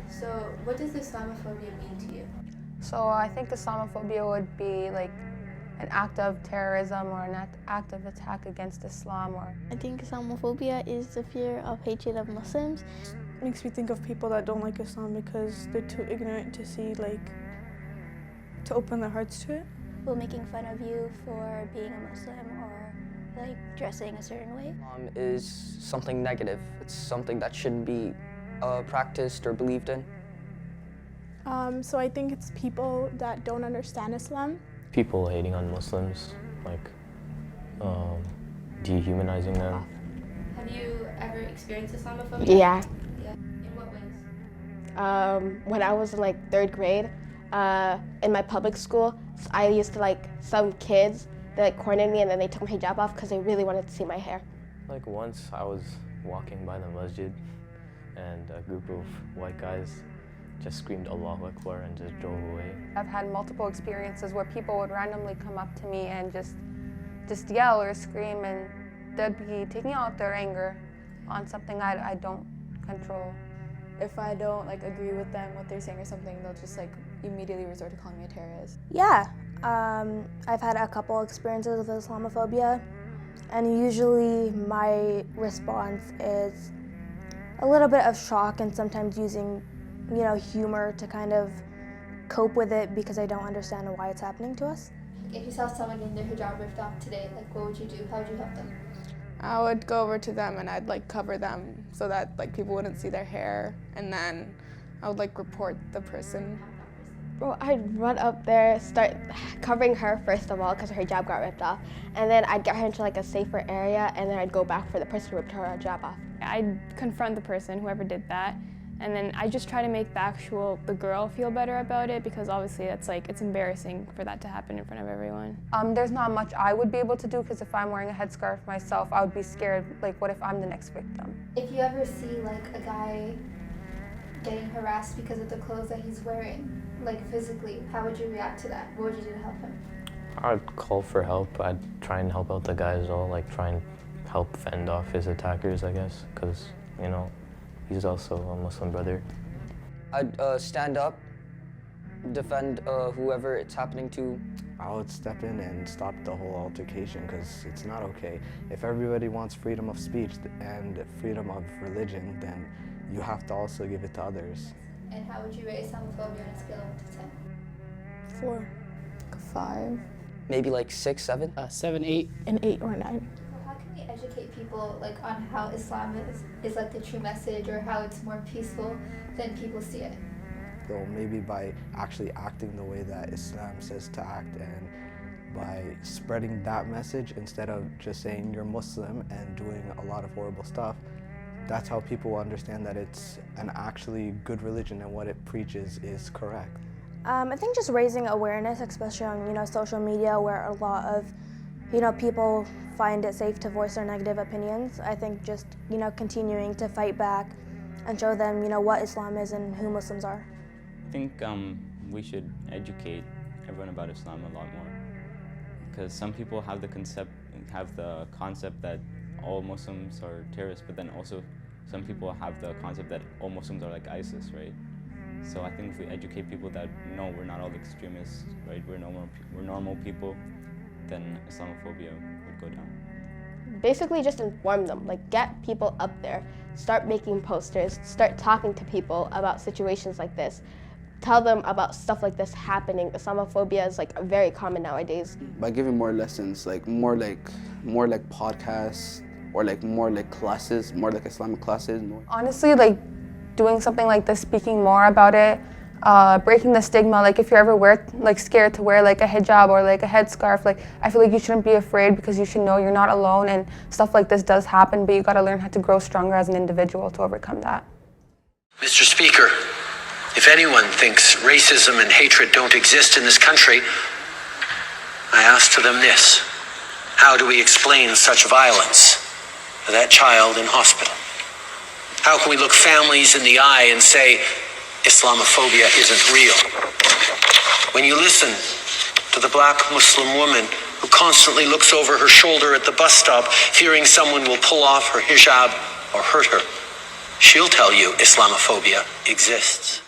So what does Islamophobia mean to you? So I think Islamophobia would be like an act of terrorism or an act of attack against Islam. I think Islamophobia is the fear of hatred of Muslims. It makes me think of people that don't like Islam because they're too ignorant to see, to open their hearts to it. People making fun of you for being a Muslim or dressing a certain way. Islam is something negative. It's something that shouldn't be practiced or believed in. So I think it's people that don't understand Islam. People hating on Muslims, dehumanizing them. Have you ever experienced Islamophobia? Yeah. In what ways? When I was in third grade, in my public school, I used to some kids that cornered me and then they took my hijab off because they really wanted to see my hair. Once I was walking by the masjid and a group of white guys just screamed Allahu Akbar and just drove away. I've had multiple experiences where people would randomly come up to me and just yell or scream, and they'd be taking out their anger on something I don't control. If I don't agree with them, what they're saying or something, they'll just immediately resort to calling me a terrorist. Yeah, I've had a couple experiences with Islamophobia, and usually my response is a little bit of shock and sometimes using humor to kind of cope with it because I don't understand why it's happening to us. If you saw someone getting their hijab ripped off today, what would you do? How would you help them? I would go over to them and I'd cover them so that people wouldn't see their hair, and then I would report the person. Well, I'd run up there, start covering her first of all because her hijab got ripped off, and then I'd get her into a safer area, and then I'd go back for the person who ripped her hijab off. I'd confront the person, whoever did that, and then I just try to make the girl feel better about it, because obviously that's it's embarrassing for that to happen in front of everyone. There's not much I would be able to do, because if I'm wearing a headscarf myself, I would be scared, what if I'm the next victim? If you ever see a guy getting harassed because of the clothes that he's wearing, physically, how would you react to that? What would you do to help him? I'd call for help. I'd try and help out the guy as well, try and help fend off his attackers, I guess, because, he's also a Muslim brother. I'd stand up, defend whoever it's happening to. I would step in and stop the whole altercation, because it's not okay. If everybody wants freedom of speech and freedom of religion, then you have to also give it to others. And how would you rate Islamophobia on a scale of 1 to 10? 4. 5. Maybe 6, 7? 7, 8. An 8 or 9. How can we educate people on how Islam is the true message, or how it's more peaceful than people see it? So maybe by actually acting the way that Islam says to act, and by spreading that message instead of just saying you're Muslim and doing a lot of horrible stuff. That's how people will understand that it's an actually good religion and what it preaches is correct. I think just raising awareness, especially on social media, where a lot of people find it safe to voice their negative opinions. I think just continuing to fight back and show them what Islam is and who Muslims are. I think we should educate everyone about Islam a lot more, because some people have the concept that all Muslims are terrorists, but then also some people have the concept that all Muslims are like ISIS, right? So I think if we educate people that no, we're not all extremists, right? We're normal people, then Islamophobia would go down. Basically just inform them, get people up there, start making posters, start talking to people about situations like this. Tell them about stuff like this happening. Islamophobia is very common nowadays. By giving more lessons, more podcasts, or more classes, more Islamic classes. Honestly, doing something like this, speaking more about it, breaking the stigma. If you're ever scared to wear a hijab or a headscarf, I feel you shouldn't be afraid, because you should know you're not alone, and stuff like this does happen, but you got to learn how to grow stronger as an individual to overcome that. Mr. Speaker, if anyone thinks racism and hatred don't exist in this country, I ask to them this: how do we explain such violence to that child in hospital? How can we look families in the eye and say Islamophobia isn't real? When you listen to the black Muslim woman who constantly looks over her shoulder at the bus stop, fearing someone will pull off her hijab or hurt her, she she'll tell you Islamophobia exists.